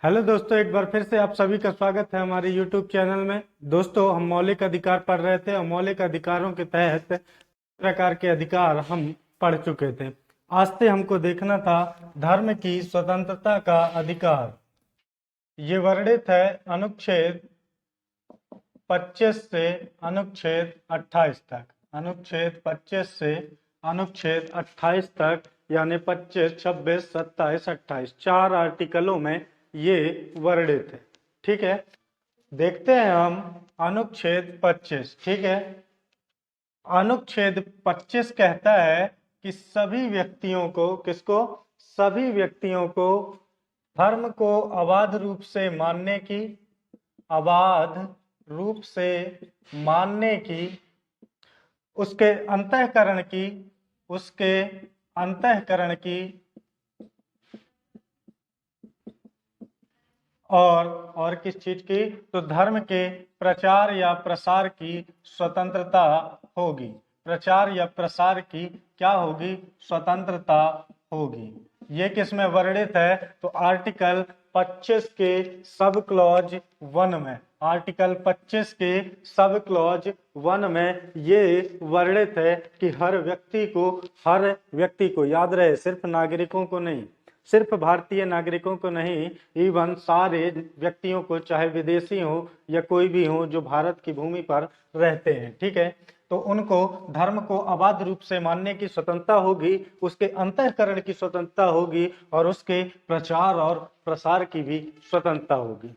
Hello दोस्तों, एक बार फिर से आप सभी का स्वागत है हमारे YouTube चैनल में। दोस्तों, हम मौलिक अधिकार पढ़ रहे थे और मौलिक अधिकारों के तहत प्रकार के अधिकार हम पढ़ चुके थे। आज से हमको देखना था धर्म की स्वतंत्रता का अधिकार। ये वर्णित है अनुच्छेद 25 से अनुच्छेद 28 तक। अनुच्छेद 25 से अनुच्छेद 28 तक, यानी 25, 26, 27, 28 चार आर्टिकलों में ये वर्णित है। ठीक है, देखते हैं हम अनुच्छेद 25। ठीक है, अनुच्छेद 25 कहता है कि सभी व्यक्तियों को, किसको? सभी व्यक्तियों को धर्म को अबाध रूप से मानने की, अबाध रूप से मानने की, उसके अंतःकरण की, उसके अंतःकरण की और किस चीज की? तो धर्म के प्रचार या प्रसार की स्वतंत्रता होगी। प्रचार या प्रसार की क्या होगी? स्वतंत्रता होगी। ये किस में वर्णित है? तो आर्टिकल 25 के सब क्लॉज 1 में। आर्टिकल 25 के सब क्लॉज 1 में ये वर्णित है कि हर व्यक्ति को याद रहे, सिर्फ नागरिकों को नहीं, सिर्फ भारतीय नागरिकों को नहीं, इवन सारे व्यक्तियों को, चाहे विदेशी हो या कोई भी हो जो भारत की भूमि पर रहते हैं। ठीक है, तो उनको धर्म को अबाध रूप से मानने की स्वतंत्रता होगी, उसके अंतःकरण की स्वतंत्रता होगी और उसके प्रचार और प्रसार की भी स्वतंत्रता होगी।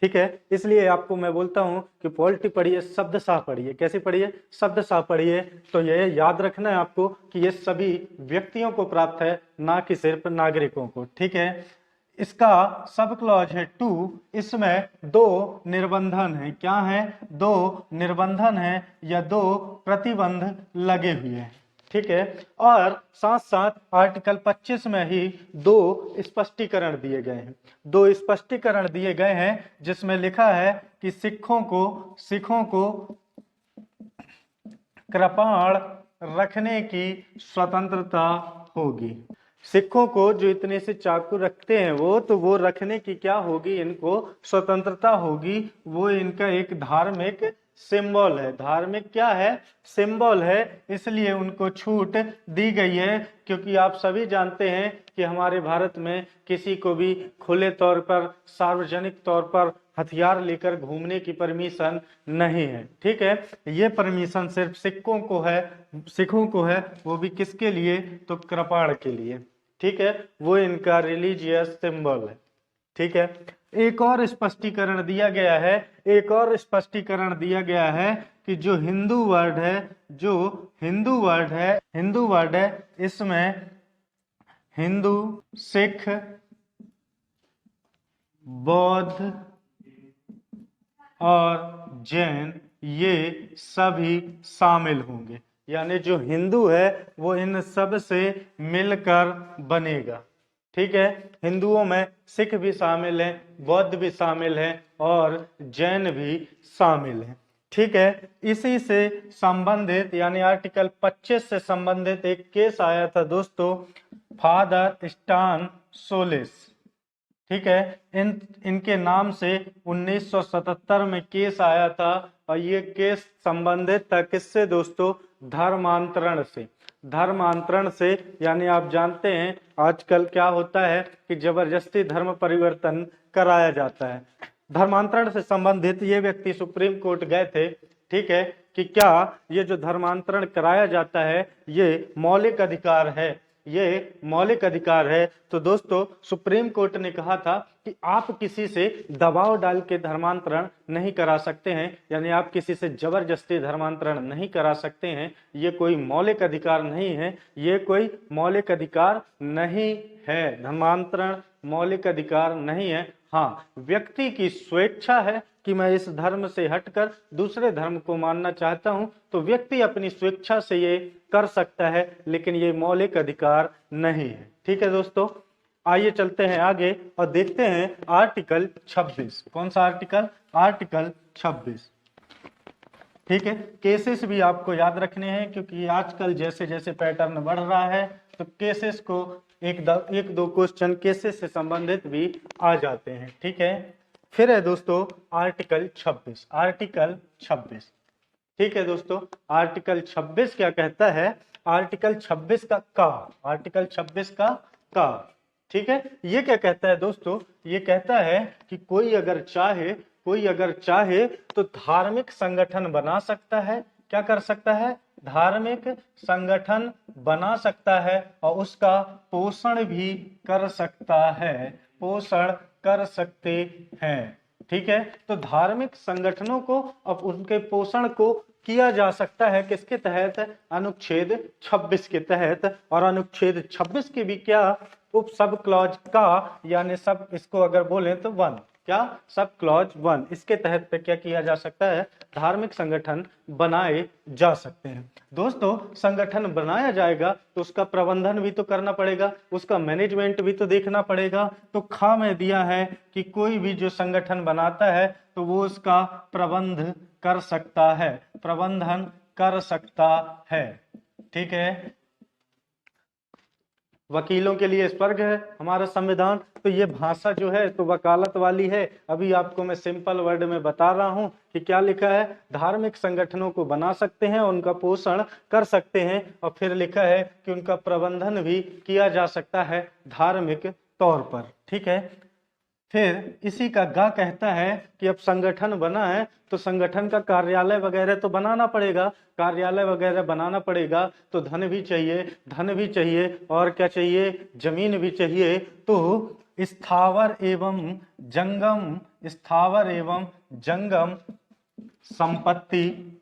ठीक है, इसलिए आपको मैं बोलता हूं कि पॉलिटी पढ़िए, शब्द साह पढ़िए। कैसे पढ़िए? शब्द साह पढ़िए। तो ये याद रखना है आपको कि ये सभी व्यक्तियों को प्राप्त है, ना कि सिर्फ नागरिकों को। ठीक है, इसका सब क्लॉज है 2। इसमें दो निर्बंधन है। क्या है? दो निर्बंधन है या दो प्रतिबंध लगे हुए हैं। ठीक है, और साथ साथ आर्टिकल 25 में ही दो स्पष्टीकरण दिए गए हैं। दो स्पष्टीकरण दिए गए हैं जिसमें लिखा है कि सिखों को कृपाण रखने की स्वतंत्रता होगी। सिखों को जो इतने से चाकू रखते हैं वो रखने की क्या होगी? इनको स्वतंत्रता होगी। वो इनका एक धार्मिक सिंबल है। धार्मिक क्या है? सिंबल है। इसलिए उनको छूट दी गई है, क्योंकि आप सभी जानते हैं कि हमारे भारत में किसी को भी खुले तौर पर, सार्वजनिक तौर पर हथियार लेकर घूमने की परमिशन नहीं है। ठीक है, ये परमिशन सिर्फ सिखों को है। वो भी किसके लिए? तो कृपाण के लिए। ठीक है, वो इनका रिलीजियस सिंबल है। ठीक है, एक और स्पष्टीकरण दिया गया है। एक और स्पष्टीकरण दिया गया है कि जो हिंदू वर्ड है, इसमें हिंदू, सिख, बौद्ध और जैन ये सभी शामिल होंगे। यानी जो हिंदू है वो इन सब से मिलकर बनेगा। ठीक है, हिंदुओं में सिख भी शामिल हैं, बौद्ध भी शामिल हैं और जैन भी शामिल हैं। ठीक है, इसी से संबंधित, यानी आर्टिकल 25 से संबंधित एक केस आया था दोस्तों, फादर स्टान सोलिस। ठीक है, इनके नाम से 1977 में केस आया था और ये केस संबंधित था किससे दोस्तों? धर्मांतरण से। धर्मांतरण से, यानी आप जानते हैं आजकल क्या होता है कि जबरदस्ती धर्म परिवर्तन कराया जाता है। धर्मांतरण से संबंधित ये व्यक्ति सुप्रीम कोर्ट गए थे। ठीक है, कि क्या ये जो धर्मांतरण कराया जाता है ये मौलिक अधिकार है? ये मौलिक अधिकार है। तो दोस्तों, सुप्रीम कोर्ट ने कहा था कि आप किसी से दबाव डाल के धर्मांतरण नहीं करा सकते हैं, यानी आप किसी से जबरदस्ती धर्मांतरण नहीं करा सकते हैं। ये कोई मौलिक अधिकार नहीं है। ये कोई मौलिक अधिकार नहीं है। धर्मांतरण मौलिक अधिकार नहीं है। हाँ, व्यक्ति की स्वेच्छा है कि मैं इस धर्म से हटकर दूसरे धर्म को मानना चाहता हूं, तो व्यक्ति अपनी स्वेच्छा से ये कर सकता है, लेकिन ये मौलिक अधिकार नहीं है। ठीक है दोस्तों, आइए चलते हैं आगे और देखते हैं आर्टिकल 26। कौन सा आर्टिकल? आर्टिकल 26। ठीक है, केसेस भी आपको याद रखने हैं क्योंकि आजकल जैसे जैसे पैटर्न बढ़ रहा है तो केसेस को एक दो क्वेश्चन केसेस से संबंधित भी आ जाते हैं। ठीक है, फिर है दोस्तों आर्टिकल 26। आर्टिकल 26, ठीक है दोस्तों, आर्टिकल 26 क्या कहता है? आर्टिकल 26 का आर्टिकल 26 का ठीक है, ये क्या कहता है दोस्तों? ये कहता है कि कोई अगर चाहे तो धार्मिक संगठन बना सकता है। क्या कर सकता है? धार्मिक संगठन बना सकता है और उसका पोषण भी कर सकता है, पोषण कर सकते हैं। ठीक है, तो धार्मिक संगठनों को अब उनके पोषण को किया जा सकता है किसके तहत? अनुच्छेद 26 के तहत। और अनुच्छेद 26 की भी क्या उप सब क्लॉज का, यानी सब इसको अगर बोले तो 1, क्या सब क्लॉज 1, इसके तहत पे क्या किया जा सकता है? धार्मिक संगठन बनाए जा सकते हैं। दोस्तों संगठन बनाया जाएगा तो उसका प्रबंधन भी तो करना पड़ेगा, उसका मैनेजमेंट भी तो देखना पड़ेगा। तो खा में दिया है कि कोई भी जो संगठन बनाता है तो वो उसका प्रबंध कर सकता है, प्रबंधन कर सकता है। ठीक है, वकीलों के लिए स्वर्ग है हमारा संविधान। तो ये भाषा जो है तो वकालत वाली है। अभी आपको मैं सिंपल वर्ड में बता रहा हूं कि क्या लिखा है। धार्मिक संगठनों को बना सकते हैं, उनका पोषण कर सकते हैं, और फिर लिखा है कि उनका प्रबंधन भी किया जा सकता है धार्मिक तौर पर। ठीक है, फिर इसी का गा कहता है कि अब संगठन बना है तो संगठन का कार्यालय वगैरह तो बनाना पड़ेगा, कार्यालय वगैरह बनाना पड़ेगा तो धन भी चाहिए, धन भी चाहिए, और क्या चाहिए? जमीन भी चाहिए। तो स्थावर एवं जंगम, स्थावर एवं जंगम संपत्ति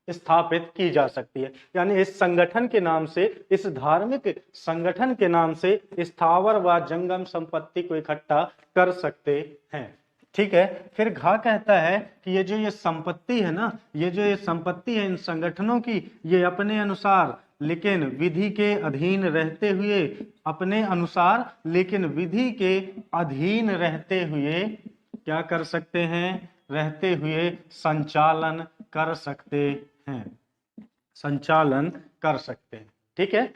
स्थापित की जा सकती है। यानी इस संगठन के नाम से, इस धार्मिक संगठन के नाम से स्थावर व जंगम संपत्ति को इकट्ठा कर सकते हैं। ठीक है, फिर घा कहता है कि ये संपत्ति है ना, ये संपत्ति है इन संगठनों की, ये अपने अनुसार लेकिन विधि के अधीन रहते हुए, अपने अनुसार लेकिन विधि के अधीन रहते हुए क्या कर सकते हैं? रहते हुए संचालन कर सकते हैं, संचालन कर सकते हैं। ठीक है,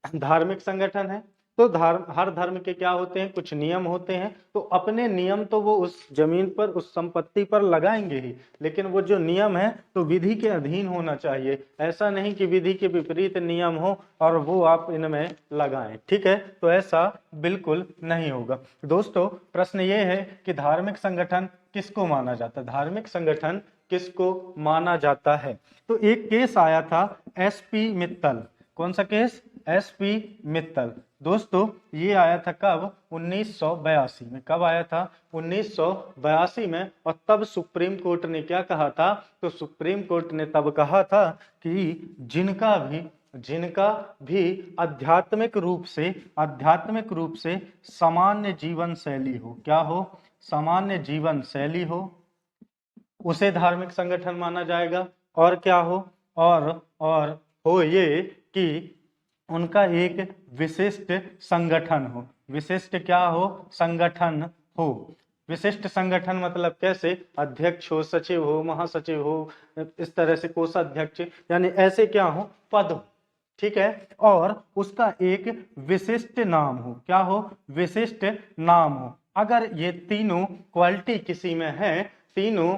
धार्मिक संगठन है तो हर धर्म के क्या होते हैं? कुछ नियम होते हैं। तो अपने नियम तो वो उस जमीन पर, उस संपत्ति पर लगाएंगे ही, लेकिन वो जो नियम है तो विधि के अधीन होना चाहिए। ऐसा नहीं कि विधि के विपरीत नियम हो और वो आप इनमें लगाएं। ठीक है, तो ऐसा बिल्कुल नहीं होगा। दोस्तों प्रश्न ये है कि धार्मिक संगठन किसको माना जाता है? धार्मिक संगठन किसको माना जाता है? तो एक केस आया था एसपी मित्तल। कौन सा केस? एसपी मित्तल। दोस्तों ये आया था कब? 1982 में। कब आया था? 1982 में। और तब सुप्रीम कोर्ट ने क्या कहा था? तो सुप्रीम कोर्ट ने तब कहा था कि जिनका भी आध्यात्मिक रूप से सामान्य जीवन शैली हो, क्या हो? सामान्य जीवन शैली हो, उसे धार्मिक संगठन माना जाएगा। और क्या हो? और हो ये कि उनका एक विशिष्ट संगठन हो। विशिष्ट क्या हो? संगठन हो। विशिष्ट संगठन मतलब कैसे? अध्यक्ष हो, सचिव हो, महासचिव हो, इस तरह से कोषाध्यक्ष, यानी ऐसे क्या हो? पद हो। ठीक है, और उसका एक विशिष्ट नाम हो। क्या हो? विशिष्ट नाम हो। अगर ये तीनों क्वालिटी किसी में है, तीनों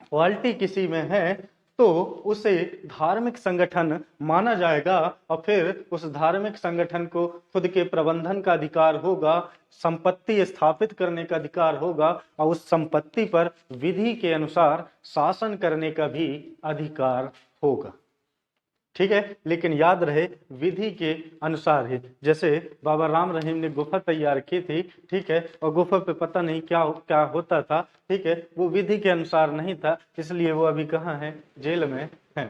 क्वालिटी किसी में है तो उसे धार्मिक संगठन माना जाएगा। और फिर उस धार्मिक संगठन को खुद के प्रबंधन का अधिकार होगा, संपत्ति स्थापित करने का अधिकार होगा, और उस संपत्ति पर विधि के अनुसार शासन करने का भी अधिकार होगा। ठीक है, लेकिन याद रहे विधि के अनुसार ही। जैसे बाबा राम रहीम ने गुफा तैयार की थी, ठीक है, और गुफा पे पता नहीं क्या क्या होता था, ठीक है, वो विधि के अनुसार नहीं था, इसलिए वो अभी कहाँ है? जेल में है।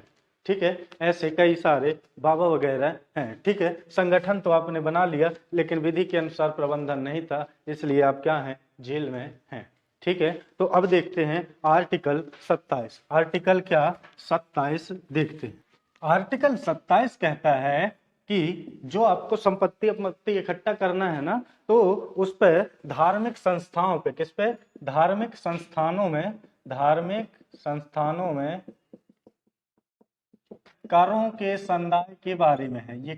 ठीक है, ऐसे कई सारे बाबा वगैरह हैं। ठीक है, संगठन तो आपने बना लिया लेकिन विधि के अनुसार प्रबंधन नहीं था, इसलिए आप क्या हैं? जेल में हैं। ठीक है, तो अब देखते हैं आर्टिकल 27। आर्टिकल क्या? 27 देखते हैं। आर्टिकल 27 कहता है कि जो आपको संपत्ति अपत्ति इकट्ठा करना है ना, तो उस पे धार्मिक संस्थाओं पे, किस पे, धार्मिक संस्थानों में करों के संदाय के बारे में है। ये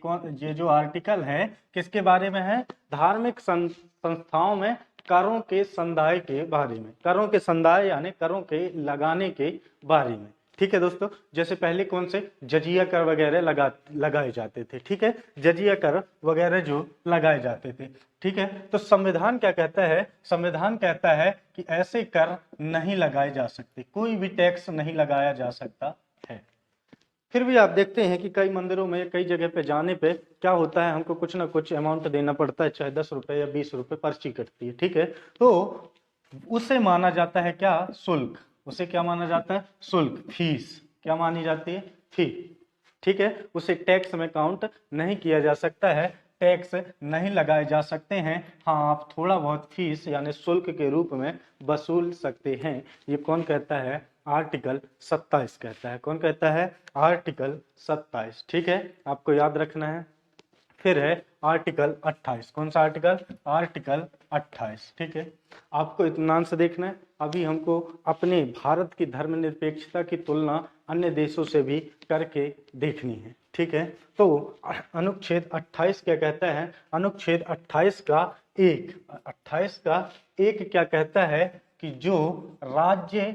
जो आर्टिकल है किसके बारे में है, धार्मिक संस्थाओं में करों के संदाय के बारे में, करों के संदाय यानी करों के लगाने के बारे में। ठीक है दोस्तों, जैसे पहले कौन से जजिया कर वगैरह लगाए जाते थे। ठीक है, जजिया कर वगैरह जो लगाए जाते थे। ठीक है, तो संविधान क्या कहता है, संविधान कहता है कि ऐसे कर नहीं लगाए जा सकते, कोई भी टैक्स नहीं लगाया जा सकता है। फिर भी आप देखते हैं कि कई मंदिरों में, कई जगह पे जाने पे क्या होता है, हमको कुछ ना कुछ अमाउंट देना पड़ता है, चाहे 10 रुपए या 20 रुपए पर्ची कटती है। ठीक है, तो उसे माना जाता है क्या, शुल्क। उसे क्या माना जाता है, शुल्क, फीस। क्या मानी जाती है, फी। ठीक है, उसे टैक्स में काउंट नहीं किया जा सकता है, टैक्स नहीं लगाए जा सकते हैं। हाँ, आप थोड़ा बहुत फीस यानी शुल्क के रूप में वसूल सकते हैं। ये कौन कहता है, आर्टिकल 27 कहता है। कौन कहता है, आर्टिकल 27। ठीक है, आपको याद रखना है। फिर है आर्टिकल 28। कौन सा आर्टिकल, आर्टिकल 28। ठीक है, आपको इत्मीनान से देखना है। अभी हमको अपने भारत की धर्मनिरपेक्षता की तुलना अन्य देशों से भी करके देखनी है। ठीक है, तो अनुच्छेद 28 क्या कहता है, अनुच्छेद 28 का एक क्या कहता है कि जो राज्य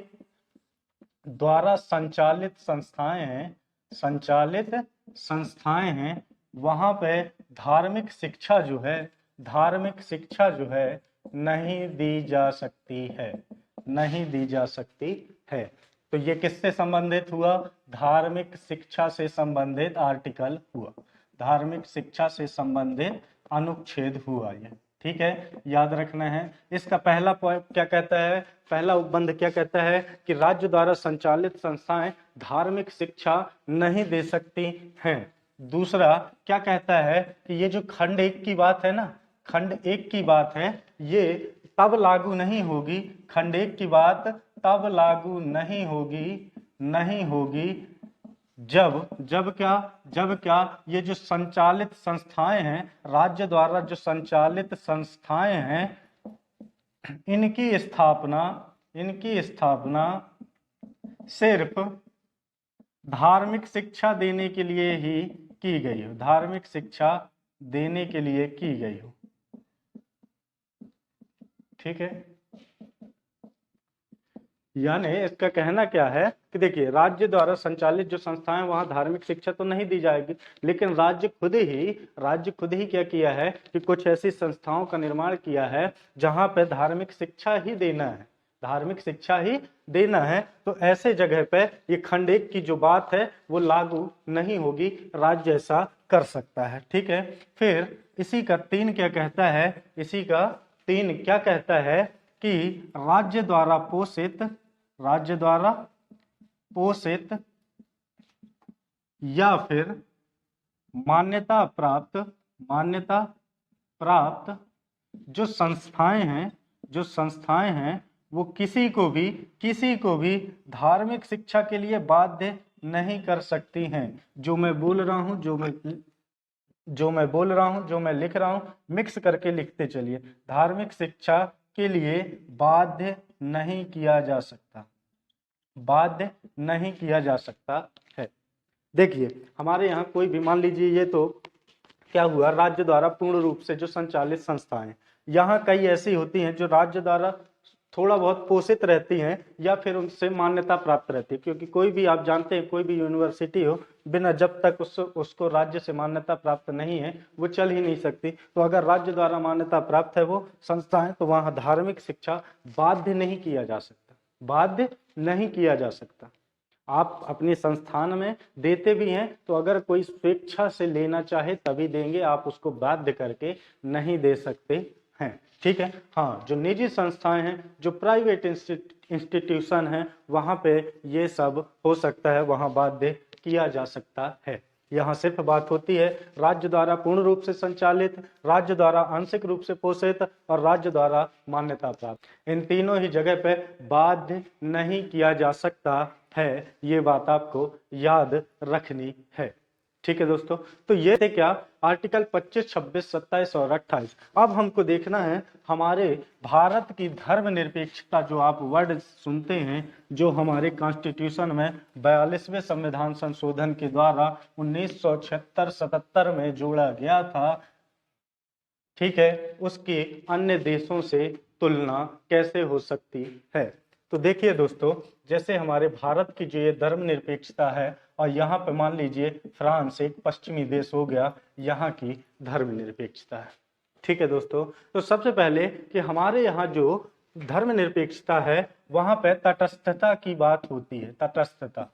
द्वारा संचालित संस्थाएं हैं, वहां पे धार्मिक शिक्षा जो है नहीं दी जा सकती है। तो ये किससे संबंधित हुआ, धार्मिक शिक्षा से संबंधित आर्टिकल हुआ, धार्मिक शिक्षा से संबंधित अनुच्छेद हुआ ये। ठीक है, याद रखना है। इसका पहला पॉइंट क्या कहता है, पहला उपबंध क्या कहता है कि राज्य द्वारा संचालित संस्थाएं धार्मिक शिक्षा नहीं दे सकती हैं। दूसरा क्या कहता है कि ये जो खंड 1 की बात है ना, खंड 1 की बात है, ये तब लागू नहीं होगी, खंड 1 की बात तब लागू नहीं होगी जब क्या ये जो संचालित संस्थाएं हैं, राज्य द्वारा जो संचालित संस्थाएं हैं, इनकी स्थापना सिर्फ धार्मिक शिक्षा देने के लिए ही की गई हो, धार्मिक शिक्षा देने के लिए की गई हो। ठीक है, यानी इसका कहना क्या है कि देखिए, राज्य द्वारा संचालित जो संस्थाएं, वहां धार्मिक शिक्षा तो नहीं दी जाएगी, लेकिन राज्य खुद ही क्या किया है कि कुछ ऐसी संस्थाओं का निर्माण किया है जहां पे धार्मिक शिक्षा ही देना है, धार्मिक शिक्षा ही देना है। तो ऐसे जगह पे ये खंड 1 की जो बात है वो लागू नहीं होगी, राज्य ऐसा कर सकता है। ठीक है, फिर इसी का 3 क्या कहता है, इसी का 3 क्या कहता है कि राज्य द्वारा पोषित या फिर मान्यता प्राप्त जो संस्थाएं हैं वो किसी को भी धार्मिक शिक्षा के लिए बाध्य नहीं कर सकती हैं। जो मैं बोल रहा हूं, जो मैं लिख रहा हूं, मिक्स करके लिखते चलिए। धार्मिक शिक्षा के लिए बाध्य नहीं किया जा सकता है। देखिए, हमारे यहाँ कोई भी, मान लीजिए ये तो क्या हुआ, राज्य द्वारा पूर्ण रूप से जो संचालित संस्थाएं, यहाँ कई ऐसी होती हैं जो राज्य द्वारा थोड़ा बहुत पोषित रहती हैं या फिर उनसे मान्यता प्राप्त रहती है, क्योंकि कोई भी, आप जानते हैं, कोई भी यूनिवर्सिटी हो, बिना जब तक उसको राज्य से मान्यता प्राप्त नहीं है वो चल ही नहीं सकती। तो अगर राज्य द्वारा मान्यता प्राप्त है वो संस्थाएं, तो वहाँ धार्मिक शिक्षा बाध्य नहीं किया जा सकता। आप अपने संस्थान में देते भी हैं, तो अगर कोई स्वेच्छा से लेना चाहे तभी देंगे, आप उसको बाध्य करके नहीं दे सकते हैं। ठीक है, हाँ, जो निजी संस्थाएं हैं, जो प्राइवेट इंस्टीट्यूशन हैं, वहां पे ये सब हो सकता है, वहां बाध्य किया जा सकता है। यहाँ सिर्फ बात होती है राज्य द्वारा पूर्ण रूप से संचालित, राज्य द्वारा आंशिक रूप से पोषित और राज्य द्वारा मान्यता प्राप्त। इन तीनों ही जगह पे बाध्य नहीं किया जा सकता है, ये बात आपको याद रखनी है। ठीक है दोस्तों, तो ये थे क्या आर्टिकल 25, 26, 27 और 28। अब हमको देखना है हमारे भारत की धर्मनिरपेक्षता, जो आप वर्ड सुनते हैं, जो हमारे कॉन्स्टिट्यूशन में 42वें संविधान संशोधन के द्वारा 1976-77 में जोड़ा गया था, ठीक है, उसकी अन्य देशों से तुलना कैसे हो सकती है। तो देखिए दोस्तों, जैसे हमारे भारत की जो ये धर्मनिरपेक्षता है, और यहाँ पे मान लीजिए फ्रांस एक पश्चिमी देश हो गया, यहाँ की धर्मनिरपेक्षता है। ठीक है दोस्तों, तो सबसे पहले कि हमारे यहाँ जो धर्मनिरपेक्षता है, वहाँ पे तटस्थता की बात होती है। तटस्थता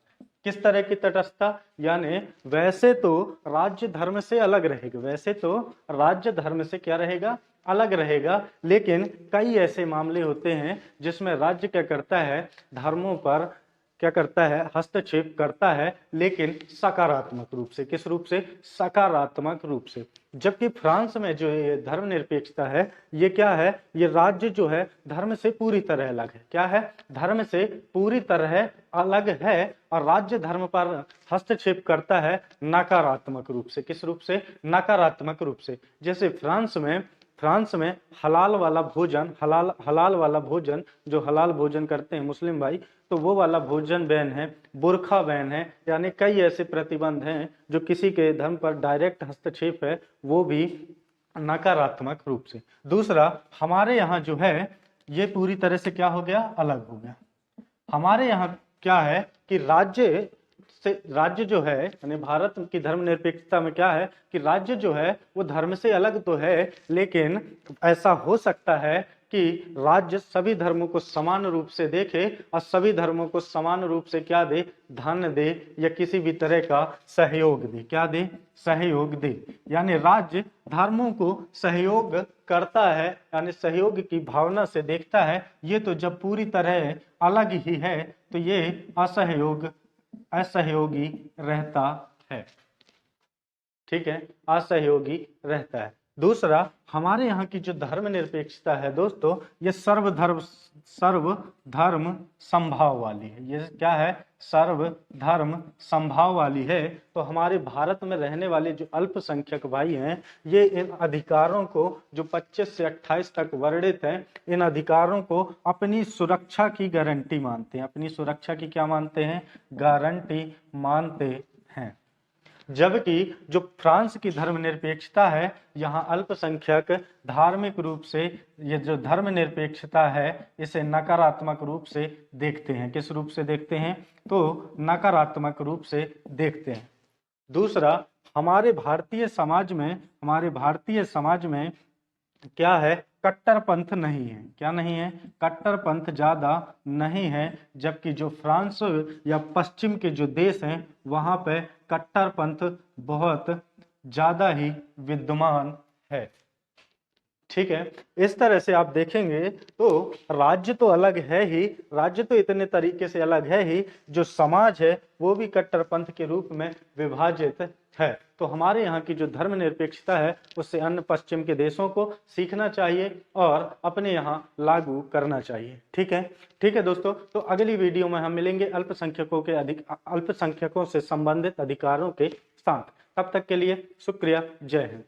किस तरह की तटस्थता, यानी वैसे तो राज्य धर्म से अलग रहेगा, वैसे तो राज्य धर्म से क्या रहेगा, अलग रहेगा, लेकिन कई ऐसे मामले होते हैं जिसमें राज्य क्या करता है, धर्मों पर क्या करता है, हस्तक्षेप करता है, लेकिन सकारात्मक रूप से। किस रूप से, सकारात्मक रूप से। जबकि फ्रांस में जो ये धर्मनिरपेक्षता है, ये क्या है, ये राज्य जो है धर्म से पूरी तरह अलग है। क्या है, धर्म से पूरी तरह अलग है, और राज्य धर्म पर हस्तक्षेप करता है नकारात्मक रूप से। किस रूप से, नकारात्मक रूप से। जैसे फ्रांस में हलाल वाला भोजन, हलाल वाला भोजन, जो हलाल भोजन करते हैं मुस्लिम भाई, तो वो वाला भोजन बैन है, बुर्खा बैन है, यानी कई ऐसे प्रतिबंध हैं जो किसी के धर्म पर डायरेक्ट हस्तक्षेप है, वो भी नकारात्मक रूप से। दूसरा, हमारे यहाँ जो है ये पूरी तरह से क्या हो गया, अलग हो गया। हमारे यहाँ क्या है कि राज्य जो है, यानी भारत की धर्मनिरपेक्षता में क्या है कि राज्य जो है वो धर्म से अलग तो है, लेकिन ऐसा हो सकता है कि राज्य सभी धर्मों को समान रूप से देखे, और सभी धर्मों को समान रूप से क्या दे, धन दे, या किसी भी तरह का सहयोग दे। क्या दे, सहयोग दे। यानी राज्य धर्मों को सहयोग करता है, यानी सहयोग की भावना से देखता है। ये तो जब पूरी तरह अलग ही है, तो ये असहयोगी रहता है। ठीक है, असहयोगी रहता है। दूसरा, हमारे यहाँ की जो धर्मनिरपेक्षता है दोस्तों, ये सर्वधर्म समभाव वाली है। ये क्या है, सर्वधर्म समभाव वाली है। तो हमारे भारत में रहने वाले जो अल्पसंख्यक भाई हैं, ये इन अधिकारों को, जो 25 से 28 तक वर्णित हैं, इन अधिकारों को अपनी सुरक्षा की गारंटी मानते हैं। अपनी सुरक्षा की क्या मानते हैं, गारंटी मानते हैं। जबकि जो फ्रांस की धर्मनिरपेक्षता है, यहाँ अल्पसंख्यक धार्मिक रूप से ये जो धर्मनिरपेक्षता है, इसे नकारात्मक रूप से देखते हैं। किस रूप से देखते हैं, तो नकारात्मक रूप से देखते हैं। दूसरा, हमारे भारतीय समाज में क्या है, कट्टरपंथ नहीं है। क्या नहीं है, कट्टरपंथ ज्यादा नहीं है। जबकि जो फ्रांस या पश्चिम के जो देश हैं, वहां पे कट्टरपंथ बहुत ज्यादा ही विद्यमान है। ठीक है, इस तरह से आप देखेंगे तो राज्य तो अलग है ही, राज्य तो इतने तरीके से अलग है ही, जो समाज है वो भी कट्टरपंथ के रूप में विभाजित है। तो हमारे यहाँ की जो धर्मनिरपेक्षता है, उससे अन्य पश्चिम के देशों को सीखना चाहिए और अपने यहाँ लागू करना चाहिए। ठीक है दोस्तों, तो अगली वीडियो में हम मिलेंगे अल्पसंख्यकों से संबंधित अधिकारों के साथ। तब तक के लिए शुक्रिया, जय हिंद।